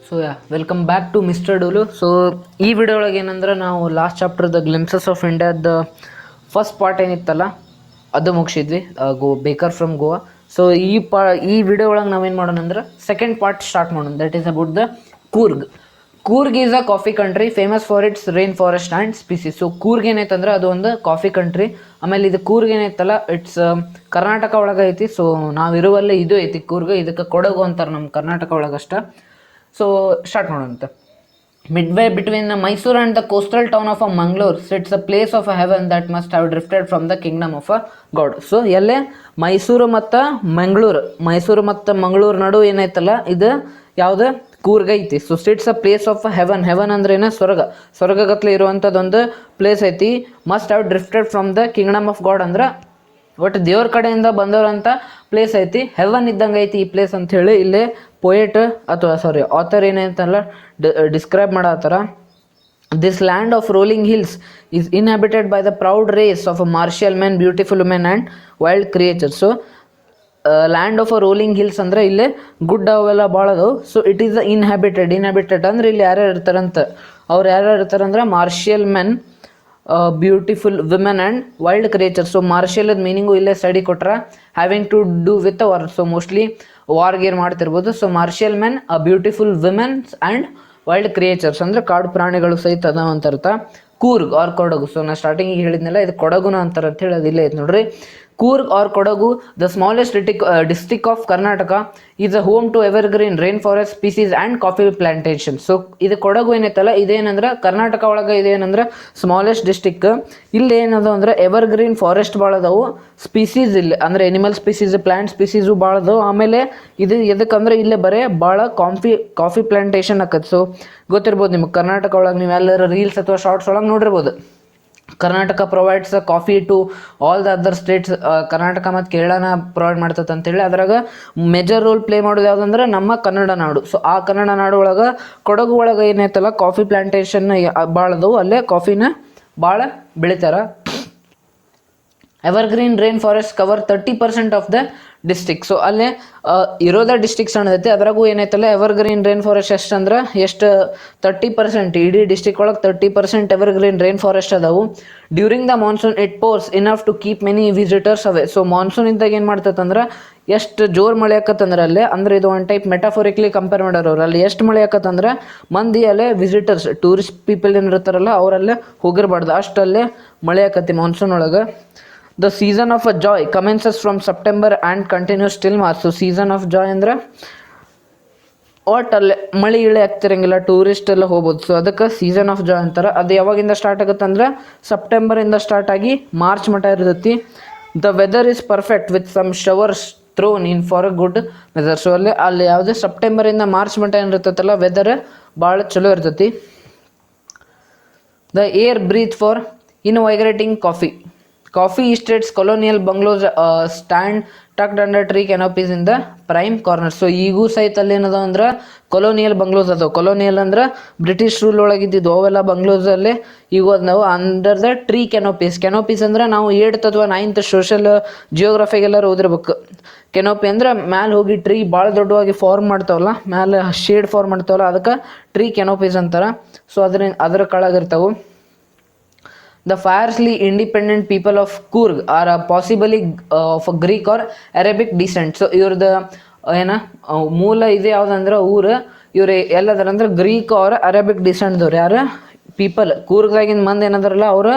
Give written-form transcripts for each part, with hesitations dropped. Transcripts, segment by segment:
So welcome back to mister ಡೂಲು. So ಈ video ಒಳಗೆ ಏನಂದ್ರೆ ನಾವು ಲಾಸ್ಟ್ ಚಾಪ್ಟರ್ದ ಗ್ಲಿಮ್ಸಸ್ ಆಫ್ ಇಂಡಿಯಾದ ಫಸ್ಟ್ ಪಾರ್ಟ್ ಏನಿತ್ತಲ್ಲ ಅದು ಮುಗಿಸಿದ್ವಿ, ಬೇಕರ್ ಫ್ರಮ್ ಗೋವಾ. ಸೊ ಈ ವಿಡಿಯೋ ಒಳಗೆ ನಾವೇನು ಮಾಡೋಣ ಅಂದ್ರೆ ಸೆಕೆಂಡ್ ಪಾರ್ಟ್ ಸ್ಟಾರ್ಟ್ ಮಾಡೋಣ. That is about the Coorg. Coorg is a coffee country famous for its rain forest and species. So Coorg ಏನೈತಂದ್ರೆ ಅದು ಒಂದು ಕಾಫಿ ಕಂಟ್ರಿ. ಆಮೇಲೆ ಇದು ಕೂರ್ಗ್ ಏನೈತಲ್ಲ ಇಟ್ಸ್ ಕರ್ನಾಟಕ ಒಳಗೆ ಐತಿ. ಸೊ ನಾವಿರುವಲ್ಲೇ ಇದು ಐತಿ ಕೂರ್ಗ್. ಇದಕ್ಕೆ ಕೊಡಗು ಅಂತಾರೆ ನಮ್ಮ ಕರ್ನಾಟಕ ಒಳಗಷ್ಟ. ಸೊ ಸ್ಟಾರ್ಟ್ ಮಾಡೋಣ. Midway between Mysore and the coastal town of Mangalore sits a place of a heaven that must have drifted from the kingdom of a god. So ಎಲ್ಲೇ ಮೈಸೂರು ಮತ್ತು ಮಂಗಳೂರು ನಡು ಏನೈತಲ್ಲ ಇದು ಯಾವುದು ಕೂರ್ಗ್ ಐತಿ. So sits a place of heaven. Heaven ಅಂದ್ರೆ ಏನ ಸ್ವರ್ಗಗತ್ಲೆ ಇರುವಂಥದ್ದೊಂದು ಪ್ಲೇಸ್ ಐತಿ. Must have drifted from the kingdom of God ಅಂದ್ರೆ ಒಟ್ಟು ದೇವ್ರ ಕಡೆಯಿಂದ ಬಂದವರಂಥ ಪ್ಲೇಸ್ ಐತಿ. ಹೆವನ್ ಇದ್ದಂಗೆ ಐತಿ ಈ ಪ್ಲೇಸ್ ಅಂಥೇಳಿ ಇಲ್ಲೇ ಪೊಯೆಟ್ ಅಥವಾ ಆಥರ್ ಏನೈತಲ್ಲ ಡಿಸ್ಕ್ರೈಬ್ ಮಾಡತ್ತಾರ. This land of rolling hills is inhabited by the proud race of martial men, beautiful women and wild creatures. So land of a rolling hills ಅಂದರೆ ಇಲ್ಲೇ ಗುಡ್ಡ ಅವೆಲ್ಲ ಭಾಳ ಅದಾವು. ಸೊ ಇಟ್ ಈಸ್ ಇನ್ಹ್ಯಾಬಿಟೆಡ್ ಅಂದ್ರೆ ಇಲ್ಲಿ ಯಾರ್ಯಾರು ಇರ್ತಾರಂತ, ಅವ್ರು ಯಾರ್ಯಾರು ಇರ್ತಾರಂದ್ರೆ martial men, beautiful women and wild creature. So martial meaning ಇಲ್ಲೇ ಸ್ಟಡಿ ಕೊಟ್ರ having to do with war. So mostly ವಾರ್ಗೇರ್ ಮಾಡ್ತಿರ್ಬೋದು. So martial men, beautiful womens and wild creatures ಅಂದರೆ ಕಾಡು ಪ್ರಾಣಿಗಳು ಸಹಿತ ಅದಾವ ಅಂತ ಅರ್ಥ. ಕೂರ್ಗ್ ಆರ್ ಕೊಡಗು. ಸೊ ನಾ ಸ್ಟಾರ್ಟಿಂಗಿಗೆ ಹೇಳಿದ್ನಲ್ಲ ಇದು ಕೊಡಗುನ ಅಂತಾರೆ ಅಂತ ಹೇಳಿ ಅದು ಇಲ್ಲೇ ಐತೆ ನೋಡ್ರಿ. Coorg or Kodagu, the smallest district of Karnataka, is a home to evergreen rain forest species and coffee plantation. So ಇದು ಕೊಡಗು ಏನೈತಲ್ಲ ಇದೇನಂದ್ರೆ ಕರ್ನಾಟಕ ಒಳಗೆ ಇದೇನಂದ್ರೆ ಸ್ಮಾಲೆಸ್ಟ್ ಡಿಸ್ಟ್ರಿಕ್. ಇಲ್ಲಿ ಏನದು ಅಂದ್ರೆ ಎವರ್ಗ್ರೀನ್ ಫಾರೆಸ್ಟ್ ಭಾಳ ಅದಾವು, ಸ್ಪೀಸೀಸ್ ಇಲ್ಲಿ ಅಂದರೆ ಎನಿಮಲ್ ಸ್ಪೀಸೀಸ್, ಪ್ಲಾಂಟ್ ಸ್ಪೀಸೀಸು ಭಾಳ ಅದಾವು. ಆಮೇಲೆ ಇದು ಎದಕ್ಕಂದ್ರೆ ಇಲ್ಲೇ ಬರೀ ಭಾಳ ಕಾಫಿ ಪ್ಲಾಂಟೇಶನ್ ಆಕತ್ತೆ. ಸೊ ಗೊತ್ತಿರ್ಬೋದು ನಿಮ್ಗೆ ಕರ್ನಾಟಕ ಒಳಗೆ ನೀವು ಎಲ್ಲರ ರೀಲ್ಸ್ ಅಥವಾ ಶಾರ್ಟ್ಸ್ ಒಳಗೆ ನೋಡಿರ್ಬೋದು. Karnataka provides coffee to all the other states. Karnataka ಮತ್ತು ಕೇರಳನ ಪ್ರೊವೈಡ್ ಮಾಡ್ತದೆ ಅಂತೇಳಿ ಅದ್ರಾಗ ಮೇಜರ್ ರೋಲ್ ಪ್ಲೇ ಮಾಡೋದು ಯಾವುದಂದ್ರೆ ನಮ್ಮ ಕನ್ನಡ ನಾಡು. ಸೊ ಆ ಕನ್ನಡ ನಾಡು ಒಳಗೆ ಕೊಡಗು ಒಳಗೆ ಏನೈತಲ್ಲ ಕಾಫಿ ಪ್ಲಾಂಟೇಶನ್ ಭಾಳ ಅದಾವು, ಅಲ್ಲೇ ಕಾಫಿನ ಭಾಳ ಬೆಳಿತಾರೆ. Evergreen rain forest cover 30% of the district. So ಅಲ್ಲೇ ಇರೋದ ಡಿಸ್ಟ್ರಿಕ್ಟ್ ಸಣ್ಣದೈತಿ, ಅದ್ರಾಗೂ ಏನೈತಲ್ಲ ಎವರ್ಗ್ರೀನ್ ರೈನ್ ಫಾರೆಸ್ಟ್ ಎಷ್ಟು 30%. ಇಡೀ ಡಿಸ್ಟ್ರಿಕ್ಟ್ ಒಳಗೆ 30% ಎವರ್ಗ್ರೀನ್ ರೈನ್ ಫಾರೆಸ್ಟ್ ಅದಾವು. During the monsoon it pours enough to keep many visitors away. So monsoon ಇದ್ದಾಗ ಏನು ಮಾಡ್ತದಂದ್ರೆ ಎಷ್ಟು ಜೋರು ಮಳೆ ಆಕತ್ತಂದ್ರೆ ಅಲ್ಲೇ ಅಂದ್ರೆ ಇದು ಒನ್ ಟೈಪ್ ಮೆಟಾಫೋರಿಕ್ಲಿ ಕಂಪೇರ್ ಮಾಡೋರು ಅವ್ರು. ಅಲ್ಲಿ ಎಷ್ಟು ಮಳೆ ಆಕತ್ತಂದ್ರೆ ಮಂದಿ ಅಲ್ಲೇ ವಿಸಿಟರ್ಸ್ ಟೂರಿಸ್ಟ್ ಪೀಪಲ್ ಏನಿರ್ತಾರಲ್ಲ ಅವರಲ್ಲೇ ಹೋಗಿರ್ಬಾರ್ದು, ಅಷ್ಟಲ್ಲೇ ಮಳೆ ಆಕತಿ ಮಾನ್ಸೂನ್ ಒಳಗೆ. The season of a joy commences from September and continues till March. So season of joy ಅಂದ್ರೆ ಒಟ್ಟಲ್ಲೇ ಮಳೆ ಇಳೆ ಆಗ್ತಿರಂಗಿಲ್ಲ, ಟೂರಿಸ್ಟ್ ಎಲ್ಲ ಹೋಗ್ಬೋದು. ಸೊ ಅದಕ್ಕೆ ಸೀಸನ್ ಆಫ್ ಜಾಯ್ ಅಂತಾರೆ. ಅದು ಯಾವಾಗಿಂದ ಸ್ಟಾರ್ಟ್ ಆಗುತ್ತೆ ಅಂದ್ರೆ ಸೆಪ್ಟೆಂಬರಿಂದ ಸ್ಟಾರ್ಟ್ ಆಗಿ ಮಾರ್ಚ್ ಮಟ್ಟ ಇರ್ತೈತಿ. The weather is perfect with some showers thrown in for a good weather. So ಅಲ್ಲಿ ಯಾವುದೇ ಸೆಪ್ಟೆಂಬರಿಂದ ಮಾರ್ಚ್ ಮಟ್ಟ ಏನಿರ್ತೈತಲ್ಲ ವೆದರ್ ಭಾಳ ಚಲೋ ಇರ್ತೈತಿ. The air breathe for invigorating coffee estates, colonial bungalows stand tucked under tree canopies in the prime corner. So ಈಗೂ ಸಹಿತ ಅಲ್ಲಿ ಏನದ ಅಂದ್ರೆ ಕೊಲೋನಿಯಲ್ ಬಂಗ್ಲೋಸ್ ಅದಾವ. ಕೊಲೋನಿಯಲ್ ಅಂದ್ರೆ ಬ್ರಿಟಿಷ್ ರೂಲ್ ಒಳಗಿದ್ದು ಅವೆಲ್ಲ ಬಂಗ್ಲೋಸ್ ಅಲ್ಲೇ ಈಗ ನಾವು ಅಂಡರ್ ದ ಟ್ರೀ ಕೆನೋಪೀಸ್ ಅಂದ್ರೆ ನಾವು 8th ಅಥವಾ 9th ಸೋಷಿಯಲ್ ಜಿಯೋಗ್ರಫಿಗೆಲ್ಲರೂ ಓದಿರ್ಬೇಕು. ಕೆನೋಪಿ ಅಂದ್ರೆ ಮ್ಯಾಲೆ ಹೋಗಿ ಟ್ರೀ ಭಾಳ ದೊಡ್ಡವಾಗಿ ಫಾರ್ಮ್ ಮಾಡ್ತಾವಲ್ಲ, ಮ್ಯಾಲೆ ಶೇಡ್ ಫಾರ್ಮ್ ಮಾಡ್ತಾವಲ್ಲ ಅದಕ್ಕೆ ಟ್ರೀ ಕೆನೋಪೀಸ್ ಅಂತಾರೆ. ಸೊ ಅದ್ರ ಕೆಳಗಿರ್ತಾವೆ. The fiercely independent people of Coorg are possibly of Greek or Arabic descent. So ಇವ್ರದ್ದು ಮೂಲ ಇದೆ ಯಾವುದಂದ್ರೆ ಊರು ಇವ್ರು ಎಲ್ಲದರಂದ್ರೆ ಗ್ರೀಕ್ ಆರ್ ಅರೇಬಿಕ್ ಡಿಸೆಂಟ್ದವ್ರು. ಯಾರು ಪೀಪಲ್ ಕೂರ್ಗ್ದಾಗಿನ ಮಂದಿ ಏನದಾರಲ್ಲ ಅವರು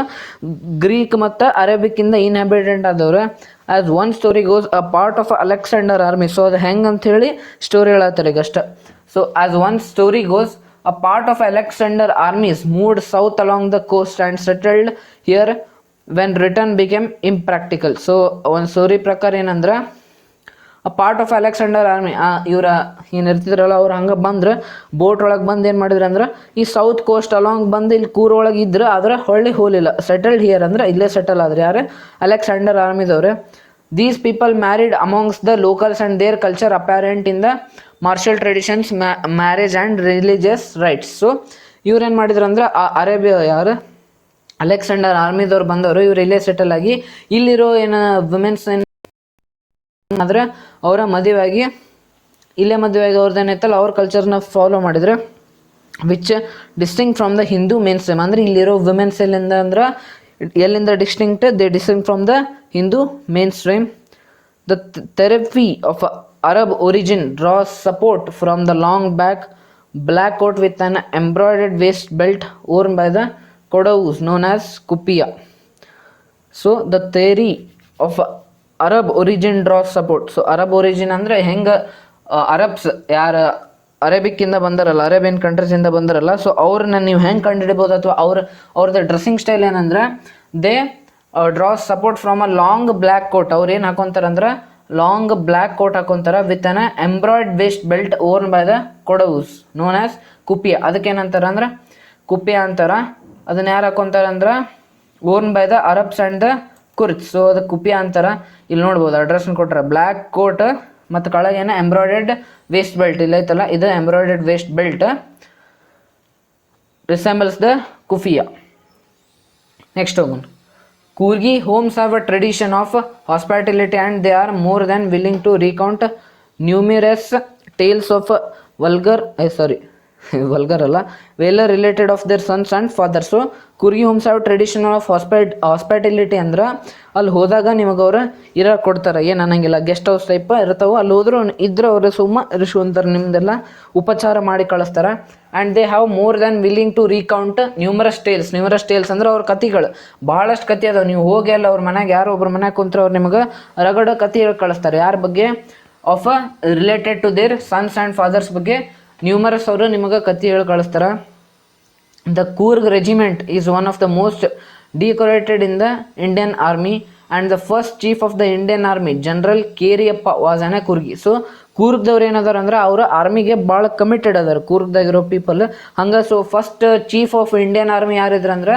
ಗ್ರೀಕ್ ಮತ್ತು ಅರೇಬಿಕ್ಕಿಂದ ಇನ್ಹ್ಯಾಬಿಟೆಂಟ್ ಆದವ್ರು. As one story goes a part of Alexander army. So ಅದು ಹೆಂಗೆ ಅಂಥೇಳಿ ಸ್ಟೋರಿ ಹೇಳತ್ತಾರೆ ಈಗ ಅಷ್ಟ. So as one story goes a part of Alexander armies moved south along the coast and settled here when return became impractical. So ಒಂದು story ಪ್ರಕಾರ ಏನಂದ್ರೆ a part of Alexander army ಇವ್ರ ಏನು ಇರ್ತಿದ್ರಲ್ಲ ಅವ್ರು ಹಂಗೆ ಬಂದ್ರೆ ಬೋಟ್ ಒಳಗೆ ಬಂದು ಏನು ಮಾಡಿದ್ರು ಅಂದ್ರೆ ಈ ಸೌತ್ ಕೋಸ್ಟ್ ಅಲಾಂಗ್ ಬಂದು ಇಲ್ಲಿ ಕೂರೊಳಗೆ ಇದ್ರೆ ಆದ್ರೆ ಹೊಳ್ಳಿ ಹೋಲಿಲ್ಲ. ಸೆಟಲ್ಡ್ ಹಿಯರ್ ಅಂದ್ರೆ ಇಲ್ಲೇ ಸೆಟಲ್ ಆದ್ರೆ ಯಾರು Alexander ಆರ್ಮಿದವ್ರೆ. These people married amongst the locals and their culture apparent in the martial traditions, marriage and religious rites. So ಇವ್ರೇನು ಮಾಡಿದ್ರು ಅಂದ್ರೆ ಅರೇಬಿಯಾ ಯಾರು ಅಲೆಕ್ಸಾಂಡರ್ ಆರ್ಮಿದವ್ರು ಬಂದವರು ಇವ್ರು ಇಲ್ಲೇ ಸೆಟಲ್ ಆಗಿ ಇಲ್ಲಿರೋ ವುಮೆನ್ಸ್ ಆದರೆ ಅವರ ಮದುವೆಯಾಗಿ ಇಲ್ಲೇ ಮದುವೆ ಆಗಿ ಅವ್ರದ್ದು ಏನೈತಲ್ಲ ಅವ್ರ ಕಲ್ಚರ್ನ ಫಾಲೋ ಮಾಡಿದರೆ which distinct from the Hindu main stream. ಅಂದರೆ ಇಲ್ಲಿರೋ ವುಮೆನ್ಸ್ ಎಲ್ಲಿಂದ distinct they distinct from the Hindu main stream. The therapy of Arab origin draws support from the long black coat with an embroidered waist belt worn by the Kodaus known as kupiya. So the theory of Arab origin draws support. So Arab origin ಅಂದರೆ ಹೆಂಗೆ Arabs ಯಾರು ಅರೇಬಿಕ್ಕಿಂದ ಬಂದಾರಲ್ಲ, Arabian ಕಂಟ್ರೀಸಿಂದ ಬಂದಾರಲ್ಲ, so ಅವ್ರನ್ನ ನೀವು ಹೆಂಗೆ ಕಂಡುಹಿಡಿಬೋದು ಅಥವಾ ಅವ್ರದ್ದು dressing style ಏನಂದ್ರೆ they draws support from a long black coat. ಅವ್ರು ಏನು ಹಾಕೊತಾರಂದ್ರೆ ಲಾಂಗ್ ಬ್ಲ್ಯಾಕ್ ಕೋಟ್ ಹಾಕೊಂತಾರ with an embroidered waist belt worn by the Kodavas known as kupya. ಅದಕ್ಕೇನಂತಾರ ಅಂದ್ರೆ ಕುಪಿಯ ಅಂತಾರ. ಅದನ್ನ ಯಾರು ಹಾಕೊಂತಾರ ಅಂದ್ರೆ worn by the Arabs and the Kurds. So ಅದು ಕುಪಿಯ ಅಂತಾರ. ಇಲ್ಲಿ ನೋಡ್ಬೋದು ಅಡ್ರೆಸ್ನ ಕೊಟ್ರೆ ಬ್ಲ್ಯಾಕ್ ಕೋಟ್ ಮತ್ತು ಕೆಳಗೇನ ಎಂಬ್ರಾಯ್ಡೆಡ್ ವೇಸ್ಟ್ ಬೆಲ್ಟ್ ಇಲ್ಲ ಐತಲ್ಲ, ಇದು embroidered waist belt resembles the kufiya. Next ಹೋಗೋಣ. Kurgi homes have a tradition of hospitality and they are more than willing to recount numerous tales of vulgar ಅಲ್ಲ valour related of their sons and father. So Coorgi homes have traditional of hospitality ಅಂದ್ರೆ ಅಲ್ಲಿ ಹೋದಾಗ ನಿಮಗೆ ಅವ್ರು ಇರೋಕೆ ಕೊಡ್ತಾರೆ, ಏನು ಅನ್ನಂಗಿಲ್ಲ, ಗೆಸ್ಟ್ ಹೌಸ್ ಟೈಪ್ ಇರ್ತಾವೆ. ಅಲ್ಲಿ ಹೋದ್ರು ಇದ್ರೆ ಅವರು ರಿಶು ಅಂತಾರೆ, ನಿಮ್ದೆಲ್ಲ ಉಪಚಾರ ಮಾಡಿ ಕಳಿಸ್ತಾರೆ. And they have more than willing to recount numerous tales ಅಂದ್ರೆ ಅವ್ರ ಕಥೆಗಳು ಭಾಳಷ್ಟು ಕತೆ ಅದಾವೆ. ನೀವು ಹೋಗಿ ಅಲ್ಲ ಅವ್ರ ಮನೆಗೆ ಯಾರೋ ಒಬ್ರು ಮನೆಗೆ ಕುಂತ್ರೆ ಅವ್ರು ನಿಮಗೆ ರಗಡ ಕತೆ ಹೇಳಿ ಕಳಿಸ್ತಾರೆ. ಯಾರ ಬಗ್ಗೆ? Of related to their sons and fathers ಬಗ್ಗೆ ನ್ಯೂಮರಸ್ ಅವರು ನಿಮಗೆ ಕತೆ ಹೇಳಿ ಕಳಿಸ್ತಾರೆ. The Coorg regiment is one of the most decorated in the Indian army and the first chief of the Indian army general Cariappa was an a Coorgi. So ಕೂರ್ಗ್ದವ್ರು ಏನದಾರ ಅಂದ್ರೆ ಅವರು ಆರ್ಮಿಗೆ ಭಾಳ ಕಮಿಟೆಡ್ ಅದಾರ ಕೂರ್ಗ್ದಾಗಿರೋ ಪೀಪಲ್. ಹಂಗೆ so first chief of Indian army ಯಾರಿದ್ರಂದ್ರೆ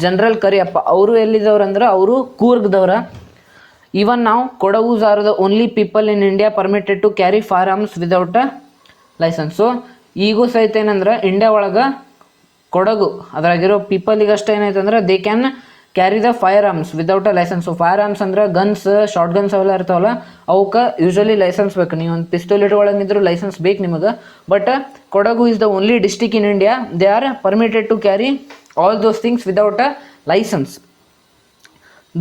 ಜನರಲ್ ಕರಿಯಪ್ಪ. ಅವರು ಎಲ್ಲಿದ್ದವ್ರು ಅಂದ್ರೆ ಅವರು ಕೂರ್ಗ್ದವ್ರ. ಈವನ್ ನಾವು Kodavas are the only people in India permitted to carry firearms without a licence. So ಈಗೂ ಸಹಿತ ಏನಂದ್ರೆ ಇಂಡಿಯಾ ಒಳಗೆ ಕೊಡಗು ಅದ್ರಾಗಿರೋ ಪೀಪಲಿಗೆ ಅಷ್ಟೇ ಏನೈತೆ ಅಂದ್ರೆ they can carry the firearms without a licence. So firearms ಅಂದ್ರೆ ಗನ್ಸ್, ಶಾರ್ಟ್ ಗನ್ಸ್ ಅವೆಲ್ಲ ಇರ್ತಾವಲ್ಲ ಅವಕ್ಕೆ ಯೂಶ್ವಲಿ ಲೈಸೆನ್ಸ್ ಬೇಕು. ನೀವು ಒಂದು ಪಿಸ್ತೂಲ್ ಇಟ್ಕೊಳ್ಳಂಗಿದ್ರು ಲೈಸೆನ್ಸ್ ಬೇಕು ನಿಮಗೆ. But Kodagu is the only district in India they are permitted to carry all those things without a licence.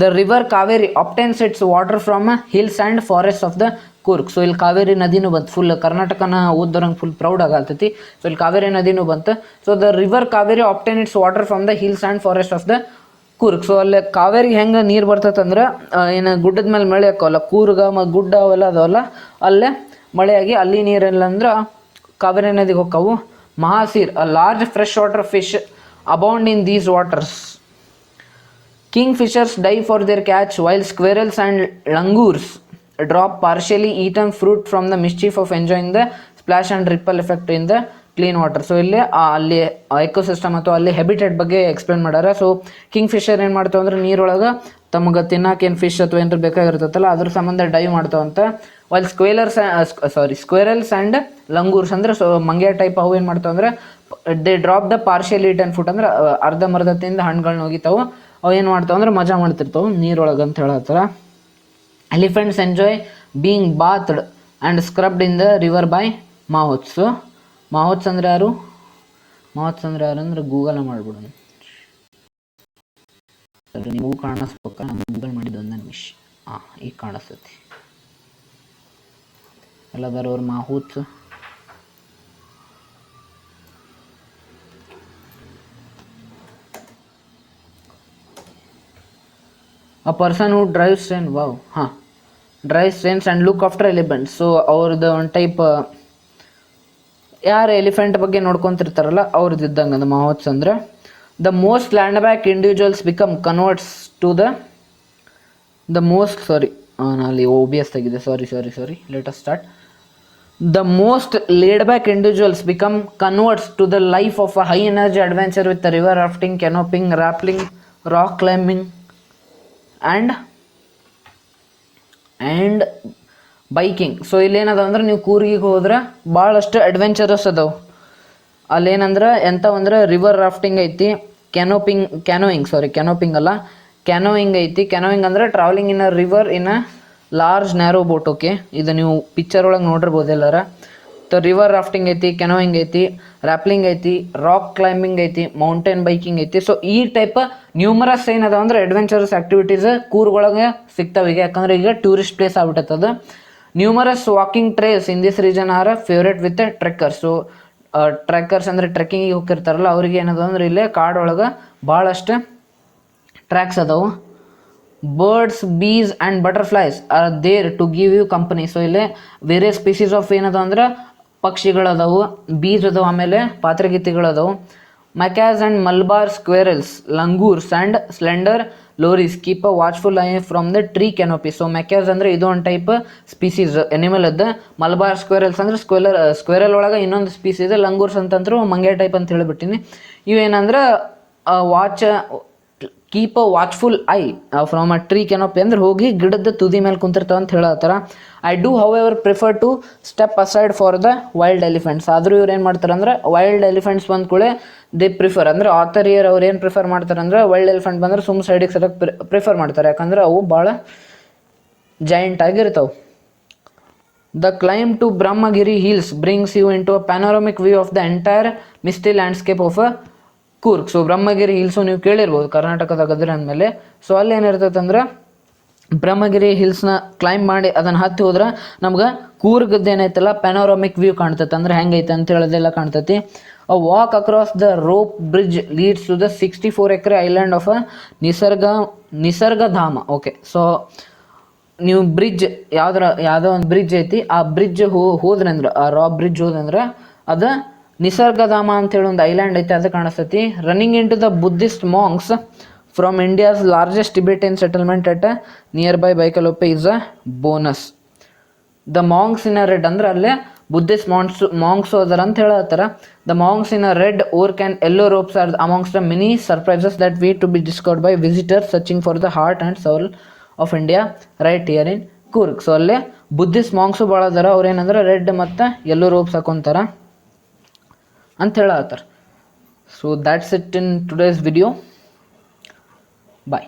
The river Kaveri obtains its water from hills and forests of the Coorg. So ಇಲ್ಲಿ ಕಾವೇರಿ ನದಿನೂ ಬಂತು. Full ಕರ್ನಾಟಕನ ಓದ್ದೋರಂಗೆ full proud ಆಗತ್ತೈತಿ. So ಇಲ್ಲಿ ಕಾವೇರಿ ನದಿನೂ ಬಂತು. So the river Kaveri obtain its water from the hills and forest of the Coorg. So ಅಲ್ಲಿ ಕಾವೇರಿಗೆ ಹೆಂಗೆ ನೀರು ಬರ್ತೈತಂದ್ರೆ ಏನು ಗುಡ್ಡದ ಮೇಲೆ ಮಳೆ ಹಾಕೋಲ್ಲ, ಕೂರ್ಗ ಗುಡ್ಡ ಅವೆಲ್ಲ ಅದಾವಲ್ಲ ಅಲ್ಲೇ ಮಳೆಯಾಗಿ ಅಲ್ಲಿ ನೀರೆಲ್ಲ ಅಂದ್ರೆ ಕಾವೇರಿ ನದಿಗೆ ಹೋಕ್ಕವು. Mahseer a large fresh water fish abound in these waters. Kingfishers dive for their catch while squirrels and langurs drop partially eaten fruit from the mischief of enjoying the splash and ripple effect in the clean water. So ಇಲ್ಲಿ ಅಲ್ಲಿ ecosystem ಅಥವಾ ಅಲ್ಲಿ habitat ಬಗ್ಗೆ explain ಮಾಡ್ಯಾರ. So king Fisher ಏನು ಮಾಡ್ತಾವೆ ಅಂದ್ರೆ ನೀರೊಳಗೆ ತಮಗೆ ತಿನ್ನಕ್ಕೆ ಏನು ಫಿಶ್ ಅಥವಾ ಏನಾರು ಬೇಕಾಗಿರ್ತೈತಲ್ಲ ಅದ್ರ ಸಂಬಂಧ ಡೈವ್ ಮಾಡ್ತಾವಂತ. ವೈಲ್ ಸ್ಕ್ವೇರಲ್ಸ್ ಆ್ಯಂಡ್ ಲಂಗೂರ್ಸ್ ಅಂದ್ರೆ ಸೊ ಮಂಗ್ಯ ಟೈಪ್ ಅವು ಏನು ಮಾಡ್ತಾವೆ ಅಂದ್ರೆ they drop the partial eaten food ಅಂದ್ರೆ ಅರ್ಧಂಬರ್ಧ ತಿಂದು ಹಣ್ಣುಗಳನ್ನ ಹೋಗಿತಾವೆ. ಅವು ಏನು ಮಾಡ್ತಾವೆ ಅಂದ್ರೆ ಮಜಾ ಮಾಡ್ತಿರ್ತಾವೆ ನೀರೊಳಗೆ ಅಂತ ಹೇಳತ್ತಾರ. Elephants enjoy being bathed and scrubbed in the river by mahouts. Mahouts ಅಂದ್ರೆ ಯಾರು? ಮಾವುತ್ಸ್ ಅಂದ್ರೆ ಯಾರು ಅಂದ್ರೆ ಗೂಗಲ್ ಮಾಡ್ಬಿಡೋಣ. ನೀವು ಕಾಣಿಸ್ಬೇಕ, ನಾನು ಗೂಗಲ್ ಮಾಡಿದ್ದು ಒಂದು ನಿಮಿಷ. ಈಗ ಕಾಣಿಸ್ತೈತಿ ಎಲ್ಲದಾರ ಅವ್ರ ಮಾವುತ್ಸ್. A person who drives train, wow, drives trains and look after elephants. So ಅವ್ರದ್ದು ಒಂದು ಟೈಪ್ ಯಾರು ಎಲಿಫೆಂಟ್ ಬಗ್ಗೆ ನೋಡ್ಕೊತಿರ್ತಾರಲ್ಲ ಅವ್ರದ್ದು ಇದ್ದಂಗೆ ಅದು ಮಾವುತ್ಸ್ ಅಂದ್ರೆ. The most land back individuals become converts to the most ಅಲ್ಲಿ OBS ತೆಗಿದೆ, sorry let us start. The most laid back individuals become converts to the life of a high energy adventure with the river rafting, canoeing, rappelling, rock climbing and biking. So ಇಲ್ಲೇನದ ಅಂದ್ರೆ ನೀವು ಕೂರ್ಗಿಗೆ ಹೋದ್ರೆ ಭಾಳಷ್ಟು adventurous ಅದಾವೆ. ಅಲ್ಲೇನಂದ್ರೆ ಎಂಥವಂದ್ರೆ river rafting ಐತಿ, ಕ್ಯಾನೋಯಿಂಗ್ ಅಲ್ಲ ಕ್ಯಾನೋಯಿಂಗ್ ಐತಿ. ಕ್ಯಾನೋಯಿಂಗ್ ಅಂದ್ರೆ travelling in a river in a large narrow boat. Okay, ಇದು ನೀವು ಪಿಕ್ಚರ್ ಒಳಗೆ ನೋಡಿರ್ಬೋದು ಎಲ್ಲಾರ. ರಿವರ್ ರಾಫ್ಟಿಂಗ್ ಐತಿ, ಕೆನೋಯಿಂಗ್ ಐತಿ, ರ್ಯಾಪ್ಲಿಂಗ್ ಐತಿ, ರಾಕ್ ಕ್ಲೈಂಬಿಂಗ್ ಐತಿ, ಮೌಂಟೇನ್ ಬೈಕಿಂಗ್ ಐತಿ. ಸೊ ಈ ಟೈಪ್ ನ್ಯೂಮರಸ್ ಏನದ ಅಂದ್ರೆ ಅಡ್ವೆಂಚರಸ್ ಆಕ್ಟಿವಿಟೀಸ್ ಕೂರ್ಗೊಳಗೆ ಸಿಗ್ತಾವ ಈಗ, ಯಾಕಂದ್ರೆ ಈಗ ಟೂರಿಸ್ಟ್ ಪ್ಲೇಸ್ ಆಗ್ಬಿಟ್ಟದ. Numerous walking trails in this region are favourite with trekkers. So trekkers ಅಂದರೆ ಟ್ರೆಕ್ಕಿಂಗಿಗೆ ಹೋಗಿರ್ತಾರಲ್ಲ ಅವ್ರಿಗೆ ಏನದ ಅಂದ್ರೆ ಇಲ್ಲೇ ಕಾಡೊಳಗೆ ಭಾಳಷ್ಟು ಟ್ರ್ಯಾಕ್ಸ್ ಅದಾವು. Birds, bees and butterflies are there to give you company. So ಇಲ್ಲೇ ವೇರಿಯಸ್ ಸ್ಪೀಸೀಸ್ ಆಫ್ ಏನದ ಅಂದ್ರೆ ಪಕ್ಷಿಗಳದಾವು, ಬೀಸ್ ಅದಾವು, ಆಮೇಲೆ ಪಾತ್ರೆಗಿತ್ತಿಗಳದಾವು. Macaques and Malabar squirrels, langurs and slender lorises keep a watchful eye from the tree canopy. So macaques ಅಂದರೆ ಇದು ಒಂದು ಟೈಪ್ ಸ್ಪೀಸೀಸ್ ಎನಿಮಲ್ ಅದ. ಮಲ್ಬಾರ್ ಸ್ಕ್ವೇರಲ್ಸ್ ಅಂದರೆ ಸ್ಕ್ವೇರಲ್ ಒಳಗೆ ಇನ್ನೊಂದು ಸ್ಪೀಸಿ ಇದೆ. ಲಂಗೂರ್ಸ್ ಅಂತಂದ್ರು ಮಂಗೆ ಟೈಪ್ ಅಂತ ಹೇಳಿಬಿಟ್ಟಿನಿ. ಇವೇನಂದ್ರೆ keep a watchful eye from a tree canopy ಅಂದ್ರೆ ಹೋಗಿ ಗಿಡದ ತುದಿ ಮೇಲೆ ಕುಂತಿರ್ತಾವ ಅಂತ ಹೇಳತ್ತಾರ. I do however prefer to step aside for the wild elephants. ಆದರೂ ಇವ್ರು ಏನು ಮಾಡ್ತಾರೆ ಅಂದ್ರೆ ವೈಲ್ಡ್ ಎಲಿಫೆಂಟ್ಸ್ ಬಂದ ಕೂಡ ದೇ ಪ್ರಿಫರ್ ಅಂದ್ರೆ ಆಥರ್ ಇಯರ್ ಅವ್ರು ಏನು ಪ್ರಿಫರ್ ಮಾಡ್ತಾರೆ ಅಂದ್ರೆ ವೈಲ್ಡ್ ಎಲಿಫೆಂಟ್ ಬಂದ್ರೆ ಸುಮ್ ಸೈಡಿಗೆ ಸರಕ್ಕೆ ಪ್ರಿಫರ್ ಮಾಡ್ತಾರೆ, ಯಾಕಂದ್ರೆ ಅವು ಭಾಳ ಜೈಂಟ್ ಆಗಿರ್ತಾವೆ. The climb to Brahmagiri hills brings you into a panoramic view of the entire misty landscape of a Coorg. So Brahmagiri hills ನೀವು ಕೇಳಿರ್ಬೋದು ಕರ್ನಾಟಕದ ಗದರ ಅಂದಮೇಲೆ. ಸೊ ಅಲ್ಲಿ ಏನಿರ್ತೈತೆ ಅಂದ್ರೆ ಬ್ರಹ್ಮಗಿರಿ ಹಿಲ್ಸ್ನ ಕ್ಲೈಂಬ್ ಮಾಡಿ ಅದನ್ನು ಹತ್ತಿ ಹೋದ್ರೆ ನಮ್ಗೆ ಕೂರ್ಗದ್ದು ಏನೈತಲ್ಲ ಪ್ಯಾನೋರಮಿಕ್ ವ್ಯೂ ಕಾಣ್ತೈತೆ, ಅಂದ್ರೆ ಹೆಂಗೈತೆ ಅಂತ ಹೇಳೋದೆಲ್ಲ ಕಾಣ್ತೈತಿ. A walk across the rope bridge leads to the 64 acre island of a Nisargadhama. Okay, so ನೀವು ಬ್ರಿಡ್ಜ್ ಯಾವುದೋ ಒಂದು ಬ್ರಿಡ್ಜ್ ಐತಿ, ಆ ಬ್ರಿಡ್ಜ್ ಹೋದ್ರಂದ್ರೆ ಆ ರಾಕ್ ಬ್ರಿಡ್ಜ್ ಹೋದಂದ್ರೆ ಅದು ನಿಸರ್ಗಧಾಮ ಅಂತೇಳಿ ಒಂದು ಐಲ್ಯಾಂಡ್ ಐತೆ, ಅದು ಕಾಣಿಸ್ತೈತಿ. Running into the Buddhist monks from India's largest Tibetan settlement at nearby Bylakuppe is a bonus. The monks in a red ಅಂದ್ರೆ ಅಲ್ಲೇ ಬುದ್ಧಿಸ್ಟ್ ಮಾಂಗ್ಸ್ ಹೋದಾರ ಅಂತ ಹೇಳತ್ತಾರ. The monks in a red ಓರ್ಕ್ and yellow robes are amongst the many surprises that wait to be discovered by visitors searching for the heart and soul of India right here in Coorg. So ಅಲ್ಲೇ Buddhist ಮಾಂಗ್ಸು ಭಾಳ ಅದಾರ. ಅವ್ರು ಏನಂದ್ರೆ red ಮತ್ತು yellow robes ಹಾಕೊಂತಾರ ಅಂತ ಹೇಳತ್ತಾರ. So that's it in today's video. Bye.